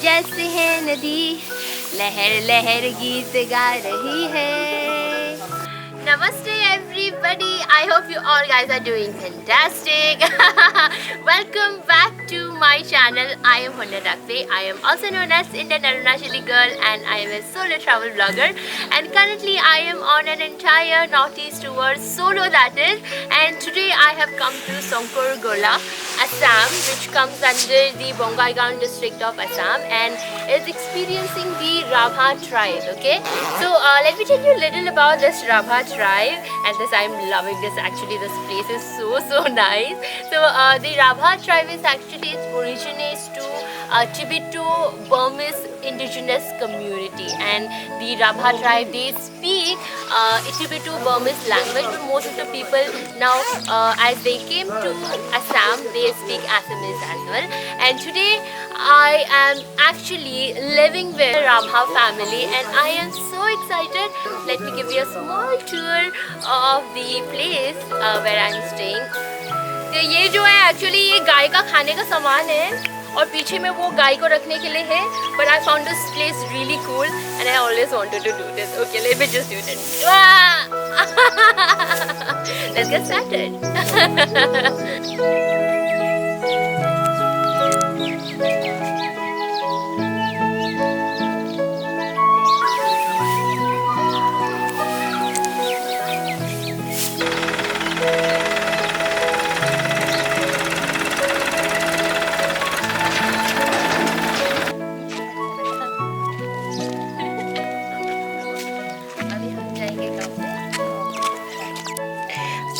जैसे है नदी लहर लहर गीत गा रही है. Namaste everybody, I hope you all guys are doing fantastic. Welcome back to my channel. I am Honiya Dakpe. I am also known as Indian Arunachali girl and I am a solo travel blogger, and currently I am on an entire northeast tour, solo that is, and today I have come to Sankarghola, Assam, which comes under the Bongaigaon district of Assam and is experiencing the Rabha Tribe. Okay, so let me tell you a little about this Rabha Tribe, and this I'm loving this. Actually, this place is so nice. So the Rabha Tribe is actually, it originates to Tibeto Burmese indigenous community, and the Rabha Tribe, they speak Tibeto Burmese language, but most of the people now as they came to Assam, they speak Assamese as well. And today I am actually living with the Rabha family and I am so excited. Let me give you a small tour of the place where I am staying. तो ये जो है actually ये गाय का खाने का सामान है और पीछे में वो गाय को रखने के लिए है. But I found this place really cool and I always wanted to do this. Okay, let me just do it. Let's get started.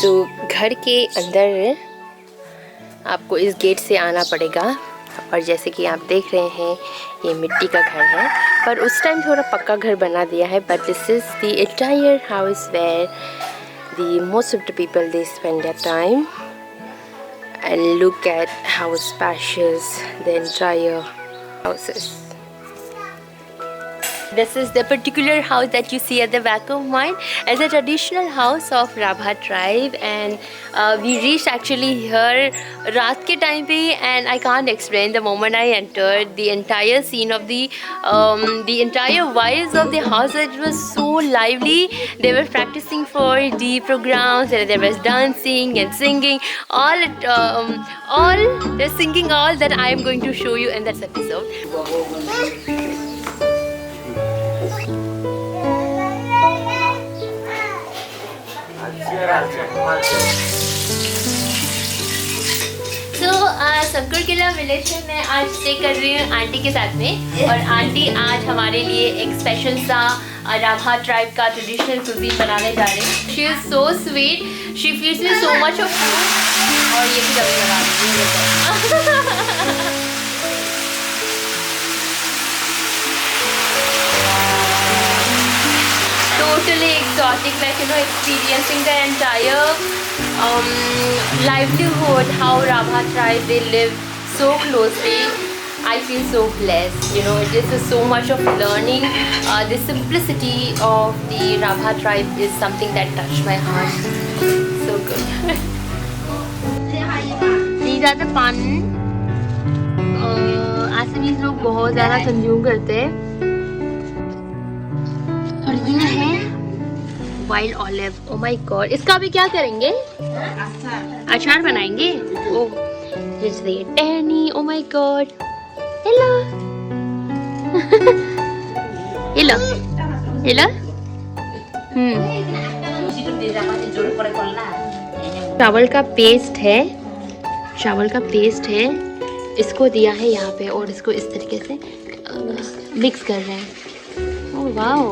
तो घर के अंदर आपको इस गेट से आना पड़ेगा और जैसे कि आप देख रहे हैं ये मिट्टी का घर है, पर उस टाइम थोड़ा पक्का घर बना दिया है. But this is the entire house where the most of the people they spend their time. And look at how spacious the entire house is. This is the particular house that you see at the back of mine as a traditional house of Rabha Tribe, and we reached actually here रात के time पे, and I can't explain the moment I entered the entire scene of the entire vibes of the house. It was so lively. They were practicing for the programs, and there was dancing and singing. They're singing all that I am going to show you in this episode. So, Sankargola village में मैं आज stay कर रही हूँ aunty के साथ में, और आंटी आज हमारे लिए एक स्पेशल सा राभा ट्राइब का ट्रेडिशनल कुजीन बनाने जा रही है. She is so sweet, she feeds me so much of food. और ये भी कभी लगा totally exotic, like experiencing the entire livelihood, how Rabha Tribe they live so closely. I feel so blessed. It is so much of learning. The simplicity of the Rabha Tribe is something that touched my heart. So good. These are the pan. Assamese लोग बहुत ज़्यादा consume करते हैं. और ये है wild olive. Oh my God, इसका अभी क्या करेंगे? अचार बनाएंगे. ओह, दिस इज द टहनी. Oh my God, hello hello hello. चावल का पेस्ट है, चावल का पेस्ट है. इसको दिया है यहाँ पे और इसको इस तरीके से मिक्स कर रहे हैं. Oh wow,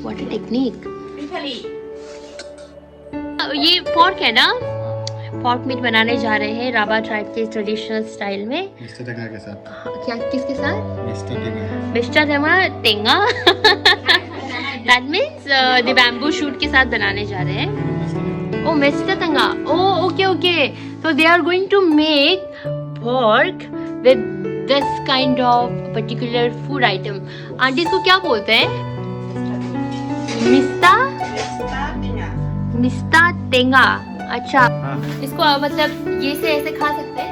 what a technique. ये पोर्क है ना, पोर्क मीट बनाने जा रहे हैं राभा ट्राइब के ट्रेडिशनल स्टाइल में. मिस्टर टेंगा के साथ. क्या, किसके साथ? मिस्टर टेंगा. That means the bamboo shoot के साथ बनाने जा रहे हैं. ओ मिस्टर टेंगा. Oh okay. So they are going to make pork with this kind of particular food item. Aunty इसको क्या बोलते हैं? मिस्ता टेंगा. अच्छा, इसको मतलब ये से ऐसे खा सकते हैं.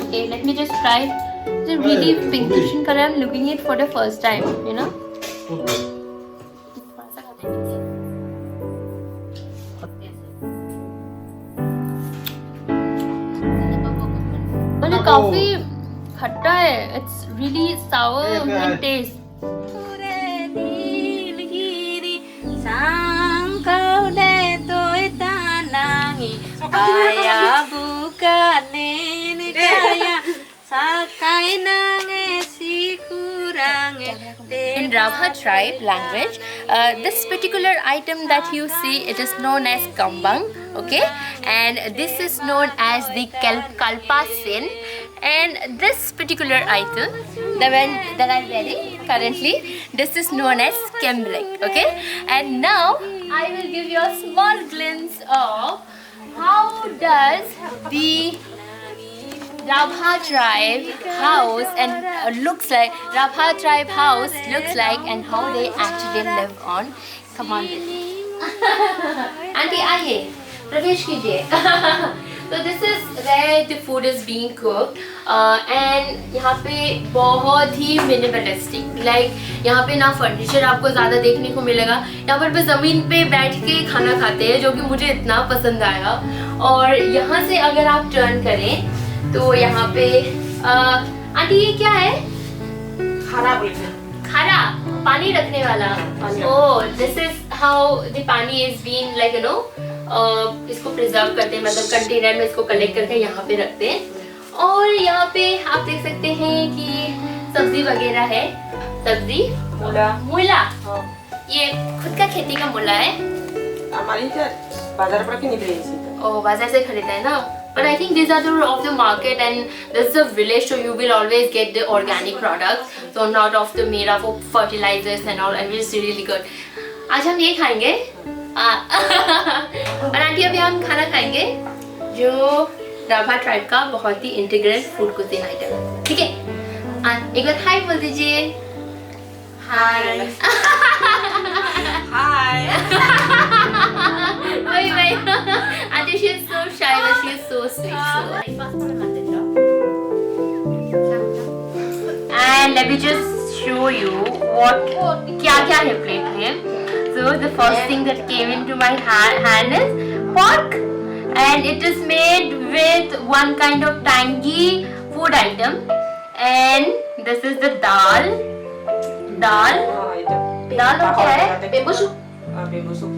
Okay, let me just try. It's a really pinkish in color. I'm looking it for the first time, you know. मतलब काफी खट्टा है. It's really sour in taste. In Rabha Tribe language, this particular item that you see, it is known as kambang, okay, and this is known as the kalpasin, and this particular item, the one that I'm wearing currently, this is known as kemblek, okay. And now I will give you a small glimpse of how does the Rabha Tribe house and looks like Rabha Tribe house looks like, and how they actually live on. Come on, Auntie, आइए प्रवेश कीजिए. So this is where the food is being cooked, and यहाँ पे बहुत ही minimalistic, like यहाँ पे ना furniture आपको ज़्यादा देखने को मिलेगा. यहाँ पर बस ज़मीन पे बैठ के खाना खाते हैं, जो कि मुझे इतना पसंद आया. और यहाँ से अगर आप टर्न करें तो यहाँ पे आंटी ये क्या है? खारा बोलते हैं. खारा पानी रखने वाला. Oh, this is how the pani is been like, you know, इसको प्रिजर्व करते हैं, मतलब कंटेनर में इसको कलेक्ट करके यहाँ पे रखते हैं. और यहाँ पे आप देख सकते हैं कि सब्जी वगैरह है. सब्जी मूला. ये खुद का खेती का मूला है. हमारी बाजार पर नहीं खरीदी. ओह, बाजार से खरीदा है ना. But I think these are the of the market, and this is a village, so you will always get the organic products, so not of the made of fertilizers and all, and it's really good. आज हम ये खाएंगे. और aunty अभी हम खाना खाएंगे जो राभा ट्राइब का बहुत ही इंटीग्रल फूड कुजीन आइटम है. ठीक है, एक बार हाय बोल दीजिए. हाय. हाय. Auntie, she is so shy, but she is so sweet. And let me just show you what क्या है plate में. So the first thing that came into my hand is pork, and it is made with one kind of tangy food item. And this is the dal. Dal और क्या है? Bamboo soup. Bamboo soup.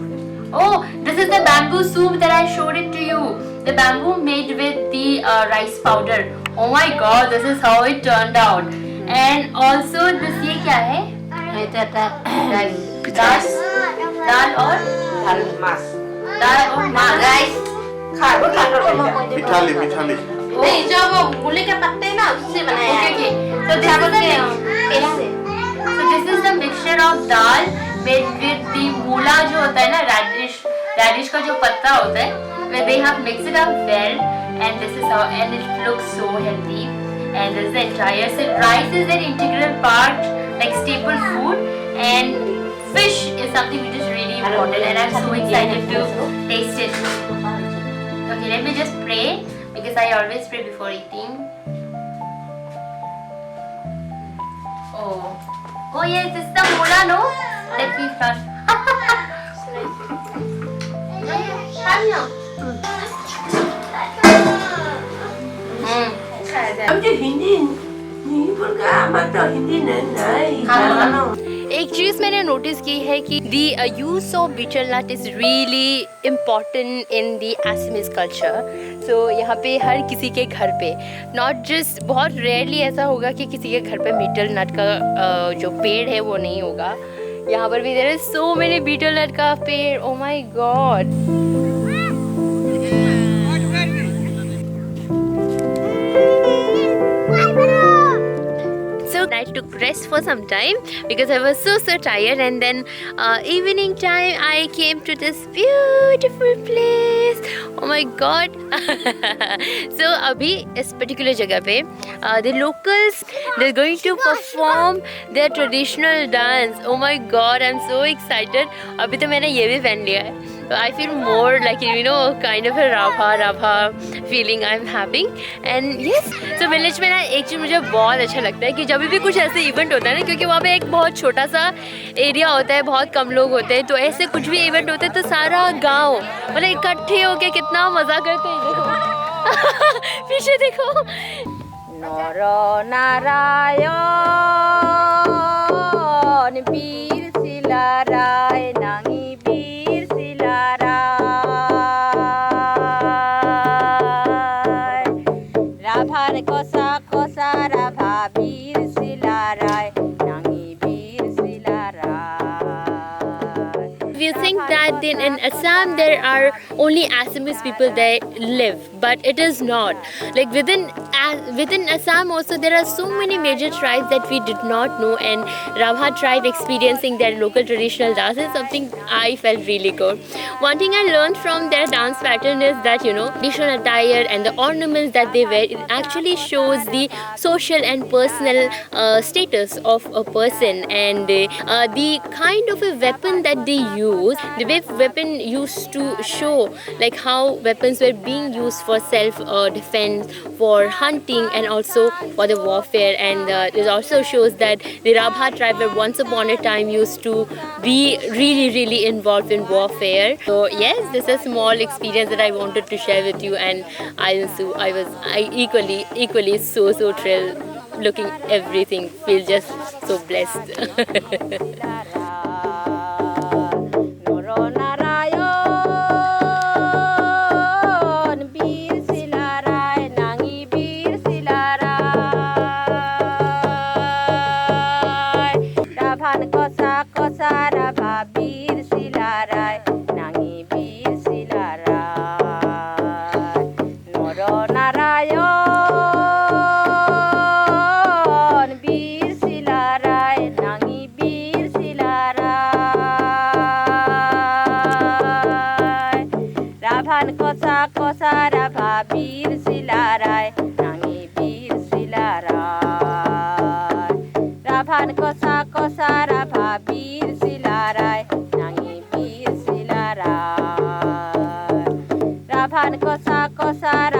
Oh, this is the bamboo soup that I showed it to you. The bamboo made with the rice powder. Oh my God, this is how it turned out. And also this ये क्या है? दाल और मास. Rice. मिठाली. नहीं, जो वो मूली के पत्ते ना उससे बनाया है. Okay. So this is the mixture of dal made with the मूला जो होता है ना, radish का जो पत्ता होता है, where they have mixed it up well, and this is how, and it looks so healthy. And this is the entire, so rice is an integral part, like staple food, and fish is something which is really important, and I'm so excited to taste it. Okay, let me just pray, because I always pray before eating. Oh yes, this is the moola, no? Let me start. एक चीज़ मैंने notice की है कि the use of betel nut is really important in the Assamese culture. So यहाँ पे हर किसी के घर पे, not just, बहुत rarely ऐसा होगा कि किसी के घर पे betel nut का जो पेड़ है वो नहीं होगा. यहाँ पर भी there is so many betel nut का पेड़. Oh my God. So I took rest for some time because I was so tired, and then evening time I came to this beautiful place. Oh my God. So अभी इस particular जगह पे the locals, they're going to perform their traditional dance. Oh my God, I'm so excited. अभी तो मैंने ये भी पहन लिया है. I feel more like, you know, kind of a Rabha feeling I'm having. And yes, so village में ना एक चीज़ मुझे बहुत अच्छा लगता है कि जब भी कुछ ऐसे इवेंट होता है ना, क्योंकि वहाँ पे एक बहुत छोटा सा एरिया होता है, बहुत कम लोग होते हैं, तो ऐसे कुछ भी इवेंट होते हैं तो सारा गांव मतलब इकट्ठे होके कितना मज़ा करते हैं। देखो पीछे देखो। नर नारायण वीर सिलाराय नांगी वीर सिलाराय राभार कोसा कोसा राभा वीर सिलाराय नांगी वीर सिलाराय। We think that in Assam there are only Assamese people that live, but it is not. Like within Assam also there are so many major tribes that we did not know, and Rabha tribe experiencing their local traditional dance is something I felt really good. One thing I learned from their dance pattern is that, you know, traditional attire and the ornaments that they wear, it actually shows the social and personal status of a person, and the kind of a weapon that they use, the weapon used to show like how weapons were being used for self defense, for hunting, and also for the warfare. And it also shows that the Rabha tribe were once upon a time used to be really involved in warfare. So yes, this is a small experience that I wanted to share with you, and I was equally so thrilled looking everything, feel just so blessed. Kosa